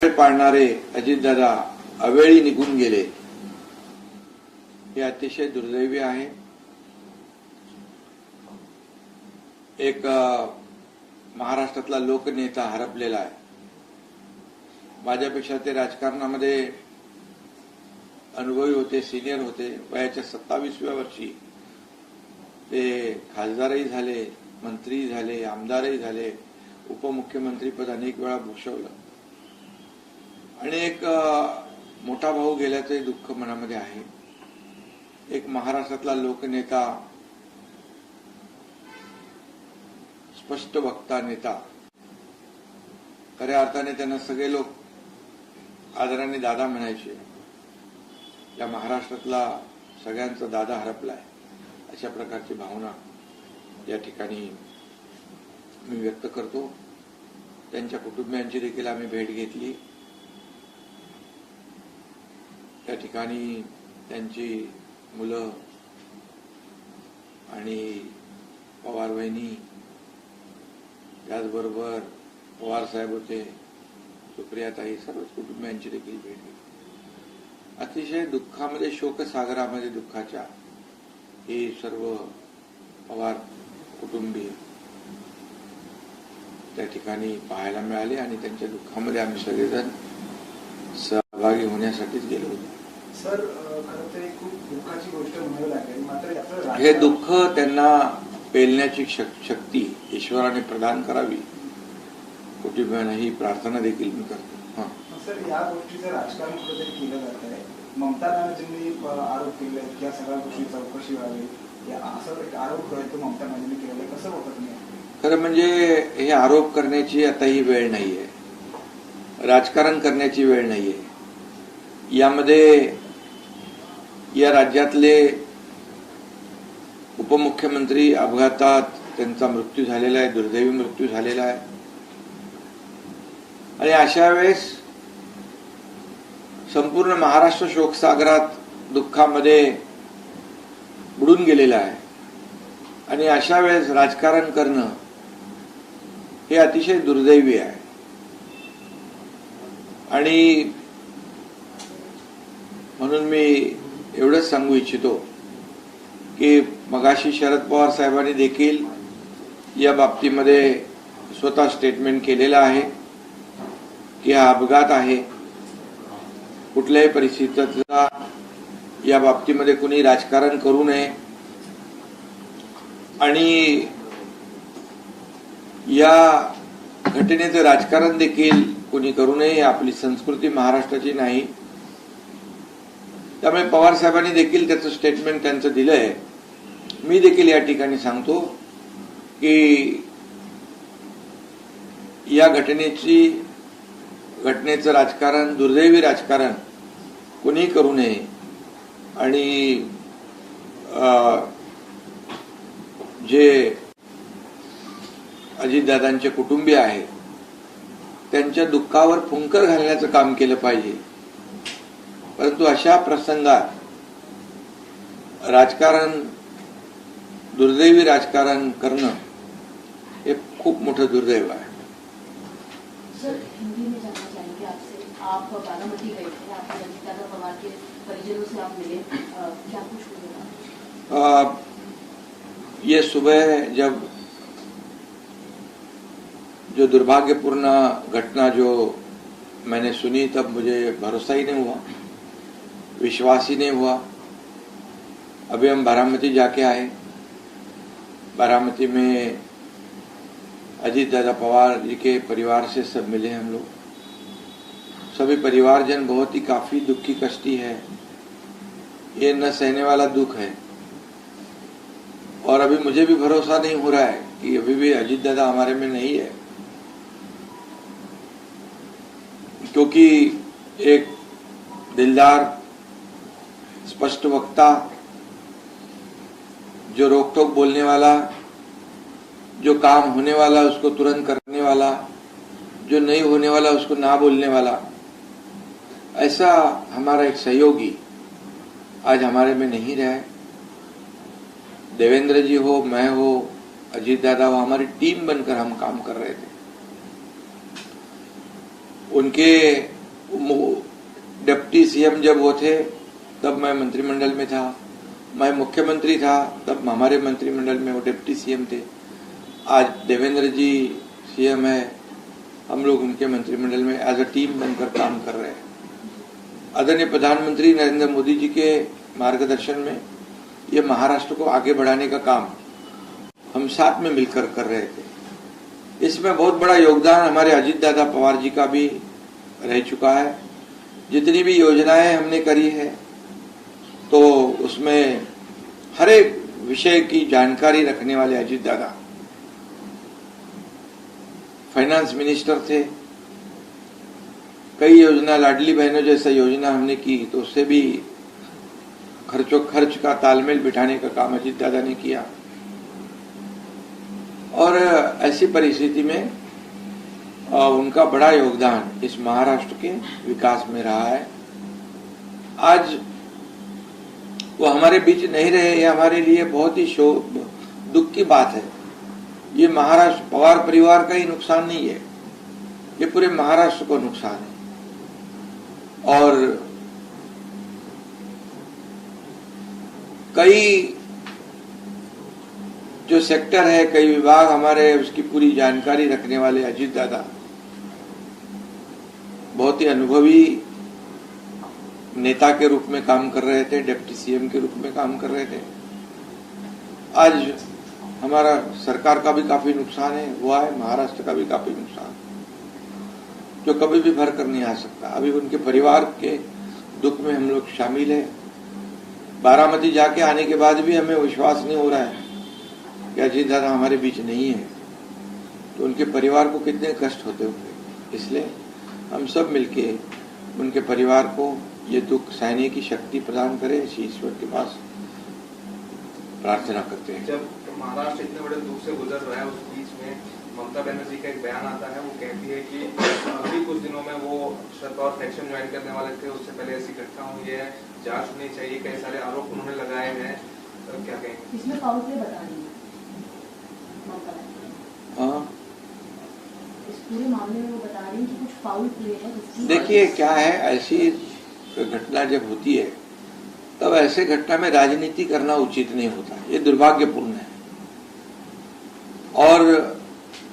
पाळणारे अजितदादा अवेळी निघून गेले, हे अतिशय दुर्दैवी आहे. एक महाराष्ट्रातला लोकनेता हरपलेला आहे. माझ्यापेक्षा ते राजकारणामध्ये अनुभवी होते, सिनियर होते. वयाच्या 27व्या वर्षी ते खासदारही झाले, मंत्री झाले, आमदारही झाले, उपमुख्यमंत्रीपद अनेक वेळा भूषवलं आणि एक मोठा भाऊ गेल्याचंही दुःख मनामध्ये आहे. एक महाराष्ट्रातला लोकनेता, स्पष्ट वक्ता नेता, खऱ्या अर्थाने त्यांना सगळे लोक आदराने दादा म्हणायचे. या महाराष्ट्रातला सगळ्यांचा दादा हरपलाय, अशा प्रकारची भावना या ठिकाणी मी व्यक्त करतो. त्यांच्या कुटुंबियांची देखील आम्ही भेट घेतली. त्या ठिकाणी त्यांची मुलं आणि पवार वहिनी, त्याचबरोबर पवार साहेब होते, सुप्रियाताई, सर्वच कुटुंबियांची देखील भेट घेतली. अतिशय दुःखामध्ये, शोकसागरामध्ये दुःखाच्या हे सर्व पवार कुटुंबीय त्या ठिकाणी पाहायला मिळाले आणि त्यांच्या दुःखामध्ये आम्ही सगळेजण सहभागी होण्यासाठीच गेलो होतो. सर, खरं तर खूप दुःखाची गोष्ट म्हणावी लागेल, मात्र हे दुःख त्यांना पेलण्याची शक्ती ईश्वराने प्रदान करावी, कुटुंबियांना ही प्रार्थना देखील मी करतो. सर, या गोष्टीचं राजकारण कुठेतरी केलं जात आहे. ममता बॅनर्जींनी आरोप केले की या सगळ्या गोष्टी चौकशी व्हावी, असं एक आरोप तो ममता बॅनर्जींनी केलेला. कसं होतं तुम्ही? खरं म्हणजे हे आरोप करण्याची आता ही वेळ नाहीये, राजकारण करण्याची वेळ नाहीये. यामध्ये या राज्यातले उपमुख्यमंत्री अपघातात त्यांचा मृत्यू झालेला आहे, दुर्दैवी मृत्यू झालेला आहे. आणि अशा वेळेस संपूर्ण महाराष्ट्र शोकसागरात दुःखामध्ये बुडून गेलेला आहे. आणि अशा वेळेस राजकारण करणं हे अतिशय दुर्दैवी आहे. आणि म्हणून मी एवढंच सांगू इच्छितो की मगाशी शरद पवार साहेबांनी देखील या बाबतीमध्ये स्वतः स्टेटमेंट केलेलं आहे की हा अपघात आहे. कुठल्याही परिस्थितीचा या बाबतीमध्ये कुणी राजकारण करू नये आणि या घटनेचं राजकारण देखील कुणी करू नये. आपली संस्कृती महाराष्ट्राची नाही. त्यामुळे पवार साहेबांनी देखील त्याचं स्टेटमेंट त्यांचं दिलंय. मी देखील या ठिकाणी सांगतो की या घटनेचं राजकारण, दुर्दैवी राजकारण कुणी करू नये आणि जे अजितदादांचे कुटुंबीय आहेत त्यांच्या दुःखावर फुंकर घालण्याचं काम केलं पाहिजे. परंतु अशा प्रसंगात राजकारण, दुर्दैवी राजकारण करणं हे खूप मोठं दुर्दैव आहे. सर, हिंदी में जानना चाहेंगे आपसे. आप बारामती गए थे, आप अजितदादा पवार के परिजनों से आप मिले, क्या कुछ हुआ? ये सुबह जब जो दुर्भाग्यपूर्ण घटना जो मैंने सुनी, तब मुझे भरोसा ही नहीं हुआ, विश्वास ही नहीं हुआ. अभी हम बारामती जाके आए. बारामती में अजितदादा पवार जी के परिवार से सब मिले हम लोग. सभी परिवारजन बहुत ही काफी दुखी कष्टी है. ये न सहने वाला दुख है. और अभी मुझे भी भरोसा नहीं हो रहा है कि अभी भी अजितदादा हमारे में नहीं है, क्योंकि एक दिलदार, स्पष्ट वक्ता, जो रोक टोक बोलने वाला, जो काम होने वाला उसको तुरंत करने वाला, जो नहीं होने वाला उसको ना बोलने वाला, ऐसा हमारा एक सहयोगी आज हमारे में नहीं रहा है. देवेंद्र जी हो, मैं हो, अजीत दादा हो, हमारी टीम बनकर हम काम कर रहे थे. उनके डिप्टी सीएम जब वो थे तब मैं मंत्रिमंडल में था, मैं मुख्यमंत्री था तब हमारे मंत्रिमंडल में वो डिप्टी सीएम थे। आज देवेंद्र जी सीएम है, हम लोग उनके मंत्रिमंडल में एज अ टीम बनकर काम कर रहे हैं। आदरणीय प्रधानमंत्री नरेंद्र मोदी जी के मार्गदर्शन में ये महाराष्ट्र को आगे बढ़ाने का काम हम साथ में मिलकर कर रहे थे। इसमें बहुत बड़ा योगदान हमारे अजीत दादा पवार जी का भी रह चुका है। जितनी भी योजनाएं हमने करी है तो उसमें हर एक विषय की जानकारी रखने वाले अजीत दादा फाइनेंस मिनिस्टर थे। कई योजना, लाडली बहनों जैसा योजना हमने की तो उससे भी खर्च का तालमेल बिठाने का काम अजीत दादा ने किया। और ऐसी परिस्थिति में उनका बड़ा योगदान इस महाराष्ट्र के विकास में रहा है। आज वो हमारे बीच नहीं रहे, ये हमारे लिए बहुत ही दुख की बात है। ये महाराष्ट्र पवार परिवार का ही नुकसान नहीं है, ये पूरे महाराष्ट्र को नुकसान है। और कई जो सेक्टर है, कई विभाग हमारे, उसकी पूरी जानकारी रखने वाले अजीत दादा बहुत ही अनुभवी नेता के रूप में काम कर रहे थे, डिप्टी सीएम के रूप में काम कर रहे थे। आज हमारा सरकार का भी काफी नुकसान है हुआ है, महाराष्ट्र का भी काफी नुकसान जो कभी भी भर कर नहीं आ सकता। अभी उनके परिवार के दुख में हम लोग शामिल है। बारामती जाके आने के बाद भी हमें विश्वास नहीं हो रहा है कि अजीत दादा हमारे बीच नहीं है, तो उनके परिवार को कितने कष्ट होते होंगे। इसलिए हम सब मिलके उनके परिवार को ये दुख सहने की शक्ति प्रदान करे, इसी ईश्वर के पास प्रार्थना करते हैं। जब महाराष्ट्र इतने बड़े दुख से गुजर रहा है, उस बीच में ममता बनर्जी का एक बयान आता है, वो कहती है कि अभी कुछ दिनों में वो शरद पवार फैक्शन ज्वाइन करने वाले थे, उससे पहले ऐसी घटना हुई है, जांच होनी चाहिए, कई सारे आरोप उन्होंने लगाए हैं। तो क्या कहेंगे इसमें? फाउल प्ले बता रही है ममता बनर्जी। इस पूरे मामले में वो बता रही है कि कुछ फाउल प्ले है। देखिए क्या है, ऐसी घटना जब होती है तब ऐसे घटना में राजनीति करना उचित नहीं होता, ये दुर्भाग्यपूर्ण है। और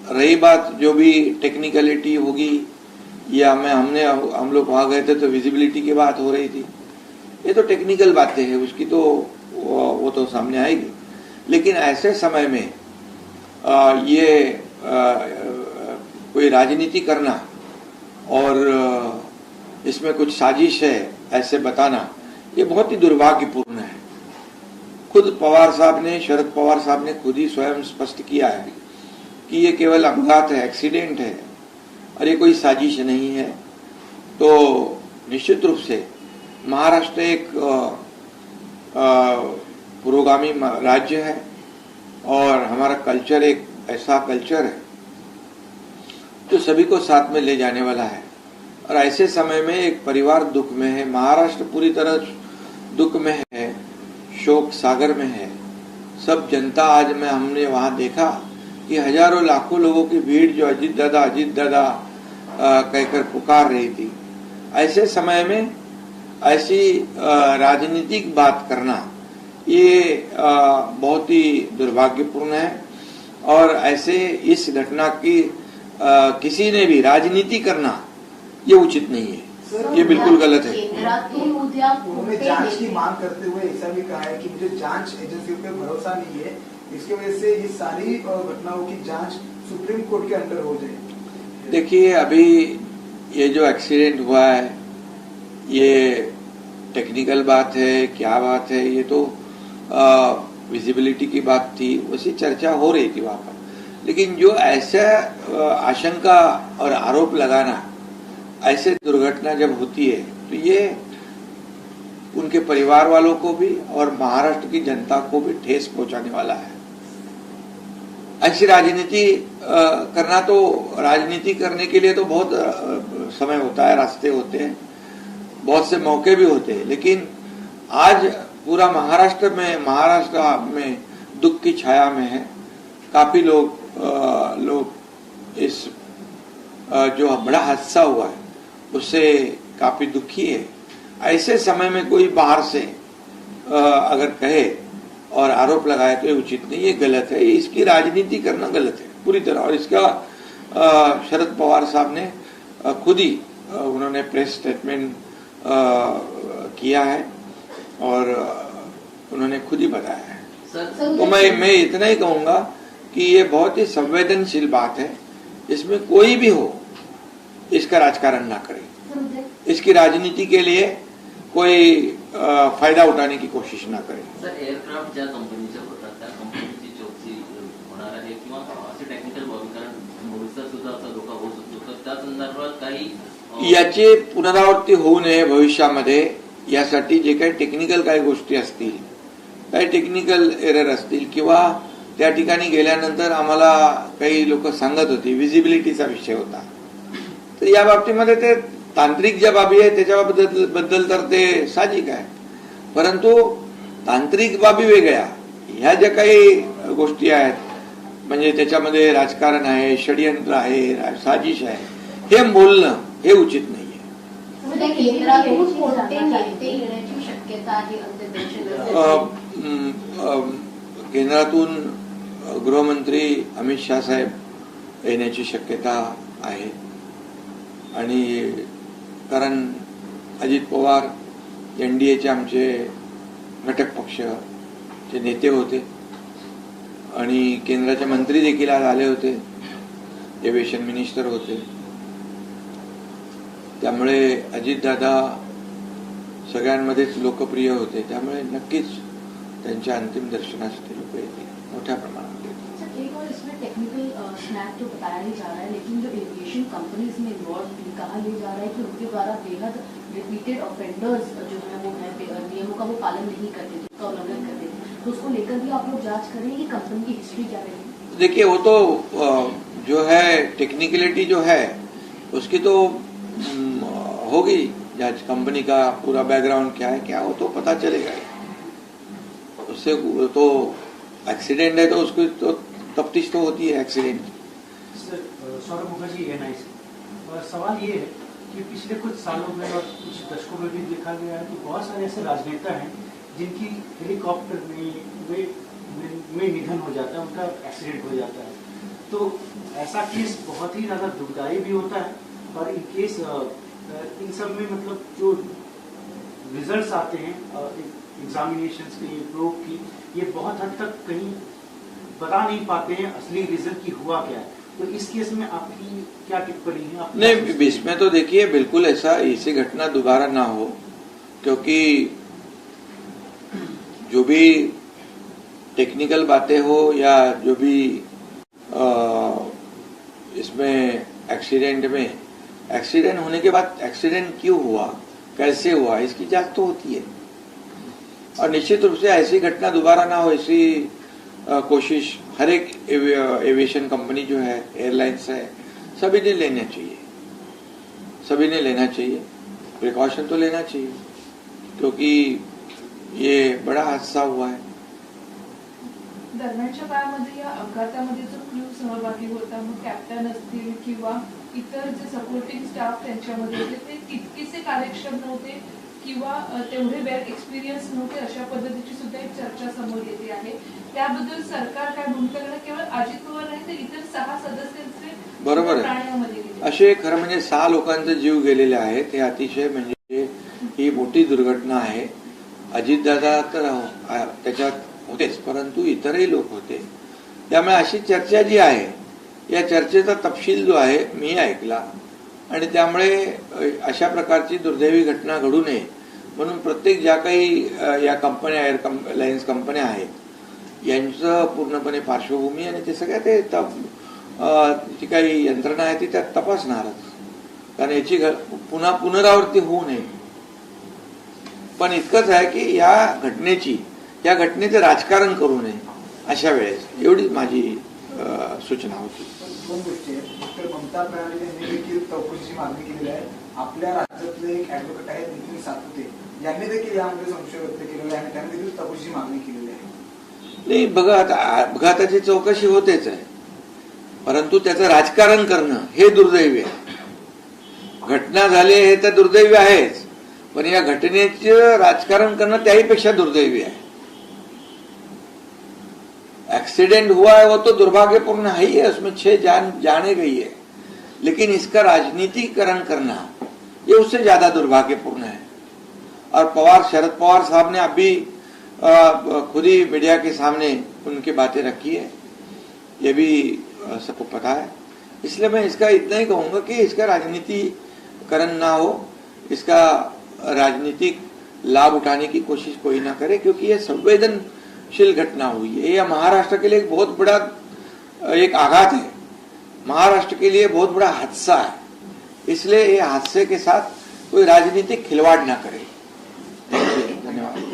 रही बात जो भी टेक्निकलिटी होगी या हम लोग वहां गए थे तो विजिबिलिटी की बात हो रही थी, ये तो टेक्निकल बातें हैं, उसकी तो वो तो सामने आएगी। लेकिन ऐसे समय में ये कोई राजनीति करना और इसमें कुछ साजिश है ऐसे बताना, ये बहुत ही दुर्भाग्यपूर्ण है। खुद पवार साहब ने, शरद पवार साहब ने खुद ही स्वयं स्पष्ट किया है कि ये केवल अपघात है, एक्सीडेंट है और ये कोई साजिश नहीं है। तो निश्चित रूप से महाराष्ट्र एक पुरोगामी राज्य है और हमारा कल्चर एक ऐसा कल्चर है जो सभी को साथ में ले जाने वाला है। और ऐसे समय में एक परिवार दुख में है, महाराष्ट्र पूरी तरह दुख में है, शोक सागर में है। सब जनता आज में हमने वहां देखा कि हजारों लाखों लोगों की भीड़ जो अजीत दादा कहकर पुकार रही थी। ऐसे समय में ऐसी राजनीतिक बात करना ये बहुत ही दुर्भाग्यपूर्ण है। और ऐसे इस घटना की किसी ने भी राजनीति करना ये उचित नहीं है, ये बिल्कुल गलत है। उन्होंने जांच की मांग करते हुए ऐसा भी कहा है कि मुझे जांच एजेंसियों पे भरोसा नहीं है, इसकी वजह से ये सारी घटनाओं की जांच सुप्रीम कोर्ट के अंडर हो जाए। देखिए अभी ये जो एक्सीडेंट हुआ है ये टेक्निकल बात है, क्या बात है, ये तो विजिबिलिटी की बात थी, उसी चर्चा हो रही थी वहां पर। लेकिन जो ऐसा आशंका और आरोप लगाना, ऐसे दुर्घटना जब होती है तो ये उनके परिवार वालों को भी और महाराष्ट्र की जनता को भी ठेस पहुंचाने वाला है। ऐसी राजनीति करना, तो राजनीति करने के लिए तो बहुत समय होता है, रास्ते होते हैं, बहुत से मौके भी होते हैं। लेकिन आज पूरा महाराष्ट्र में दुख की छाया में है। काफी लोग इस जो बड़ा हादसा हुआ है उससे काफी दुखी है। ऐसे समय में कोई बाहर से अगर कहे और आरोप लगाए तो ये उचित नहीं, ये गलत है, इसकी राजनीति करना गलत है पूरी तरह। और इसका शरद पवार साहब ने खुद ही उन्होंने प्रेस स्टेटमेंट किया है और उन्होंने खुद ही बताया है। तो मैं इतना ही कहूंगा कि ये बहुत ही संवेदनशील बात है, इसमें कोई भी हो इसका राजकारण ना करे, इसकी राजनीति के लिए कोई फायदा उठाने की कोशिश ना करे। सर, एअरक्राफ्ट ज्या कंपनीच्या होतात त्या कंपनीची चौकशी होणार आहे किंवा असे टेक्निकल बाबी, कारण भविष्यात सुद्धा असा धोका होऊ शकतो, तर त्या संदर्भात काही याची पुनरावृत्ती होऊ नये भविष्यामध्ये यासाठी जे काही टेक्निकल काही गोष्टी असतील, काही टेक्निकल एरर असतील किंवा त्या ठिकाणी गेल्यानंतर आम्हाला काही लोक सांगत होती विजिबिलिटीचा विषय होता, तर या बाबतीमध्ये ते तांत्रिक ज्या बाबी आहे त्याच्याबद्दल तर ते साहजिक आहे, परंतु तांत्रिक बाबी वेगळ्या, ह्या ज्या काही गोष्टी आहेत म्हणजे त्याच्यामध्ये राजकारण आहे, षडयंत्र आहे, साजिश आहे, हे बोलणं हे उचित नाहीये। केंद्रातून कोणते नेते येण्याची शक्यता आहे केंद्रातून गृहमंत्री अमित शाह साहेब येण्याची शक्यता आहे आणि कारण अजित पवार एनडीएचे आमचे घटक पक्षाचे नेते होते आणि केंद्राचे मंत्री देखील आज आले होते, एव्हिएशन मिनिस्टर होते, त्यामुळे अजितदादा सगळ्यांमध्येच लोकप्रिय होते, त्यामुळे नक्कीच त्यांच्या अंतिम दर्शनासाठी लोक येतील, मोठ्या प्रमाणात येतील। एक और इसमें टेक्निकल स्नैप तो बताया नहीं जा रहा है, लेकिन जो एविएशन कंपनीज में इन्वॉल्व कहा यह जा रहा है कि उनके द्वारा बेहद रिपीटेड ऑफेंडर्स जो है वो है नियमों का वो पालन नहीं करते थे, उसका उल्लंघन करते थे, तो उसको लेकर भी आप लोग जांच करें कि कंपनी की हिस्ट्री क्या रही। देखिए वो तो जो है टेक्निकलिटी जो है उसकी तो होगी जांच, कंपनी का पूरा बैकग्राउंड क्या है क्या, वो तो पता चलेगा, उससे तो एक्सीडेंट है तो उसकी तो तफ्तीश तो होती है एक्सीडेंट। सौरभ मुखर्जी एनआईसी, और सवाल ये है कि पिछले कुछ सालों में और कुछ दशकों में भी देखा गया है कि बहुत सारे ऐसे राजनेता हैं जिनकी हेलीकॉप्टर में निधन हो जाता है, उनका एक्सीडेंट हो जाता है, तो ऐसा केस बहुत ही ज्यादा दुखदायी भी होता है और इन केस इन सब में मतलब जो रिजल्ट्स आते हैं एग्जामिनेशंस के, प्रोब की, ये बहुत हद तक कहीं बता नहीं पाते हैं असली रीजन की हुआ क्या है, तो इस केस में आपकी क्या टिप्पणी है? नहीं, इसमें तो देखिए बिल्कुल ऐसी घटना दोबारा ना हो, क्योंकि जो भी टेक्निकल बातें हो या जो भी इसमें एक्सीडेंट होने के बाद एक्सीडेंट क्यों हुआ, कैसे हुआ, इसकी जांच तो होती है और निश्चित रूप से ऐसी घटना दोबारा ना हो ऐसी कोशिश हर एक एविएशन कंपनी जो है, एयरलाइंस है, सभी ने लेना चाहिए, सभी ने लेना चाहिए, प्रिकॉशन तो लेना चाहिए, क्योंकि ये बड़ा हादसा हुआ है। दरम्यानच्या काळामध्ये या अपघातामध्ये जो क्रू सहभागी होता, मग कॅप्टन असतील किंवा इतर जे सपोर्टिंग स्टाफ त्यांच्यामध्ये होते, ते तितकेसे कार्यक्षम नव्हते किंवा तेवढे वेल एक्सपिरियन्स नव्हते, अशा पद्धतीची सुद्धा एक चर्चा समोर येते आहे। त्याबद्दल सरकार काय भूमिका घेणार? केवळ अजित पवार नाही तर इतर 6 सदस्यांचे बरोबर आहे, असे खरं म्हणजे 6 लोकांचे जीव गेलेले आहेत, हे अतिशय म्हणजे ही मोठी दुर्घटना आहे। अजितदादा तर त्याच्यात होतेच, परंतु इतरही लोक होते, त्यामुळे अशी चर्चा जी आहे या चर्चेचा तपशील जो आहे मी ऐकला आणि त्यामुळे अशा प्रकारची दुर्दैवी घटना घडू नये म्हणून प्रत्येक ज्या काही या कंपन्या एअरलाइन्स कंपन्या आहेत यांचं पूर्णपणे पार्श्वभूमी आणि ते सगळ्या ते जी काही यंत्रणा आहे ती त्यात तपासणारच, कारण याची पुन्हा पुनरावृत्ती होऊ नये। पण इतकंच आहे की या घटनेचं राजकारण करू नये अशा वेळेस, एवढीच माझी सूचना होती। दोन गोष्टी आहेत, तर ममता बॅनर्जी यांनी देखील चौकशीची मागणी केलेली आहे, आपल्या राज्यातले एक ऍडव्होकेट आहेत नितीन सातपुते यांनी देखील यामध्ये संशय व्यक्त केलेला आहे आणि त्यांनी देखील चौकशीची मागणी केलेली आहे। नाही बघा, आता अपघाताची चौकशी होतेच आहे, परंतु त्याचं राजकारण करणं हे दुर्दैवी आहे। घटना झाली हे तर दुर्दैवी आहेच, पण या घटनेचं राजकारण करणं त्याहीपेक्षा दुर्दैवी आहे. एक्सीडेंट हुआ है वो तो दुर्भाग्यपूर्ण है ही है, उसमें 6 जाने गई है, लेकिन इसका राजनीतिकरण करना ये उससे ज्यादा दुर्भाग्यपूर्ण है. और शरद पवार साहब ने अभी खुद ही मीडिया के सामने उनकी बातें रखी है, ये भी सबको पता है. इसलिए मैं इसका इतना ही कहूंगा कि इसका राजनीतिकरण ना हो, इसका राजनीतिक लाभ उठाने की कोशिश कोई ना करे, क्योंकि ये संवेदनशील घटना हुई है. यह महाराष्ट्र के लिए एक बहुत बड़ा एक आघात है, महाराष्ट्र के लिए बहुत बड़ा हादसा है. इसलिए ये हादसे के साथ कोई राजनीतिक खिलवाड़ ना करे. धन्यवाद.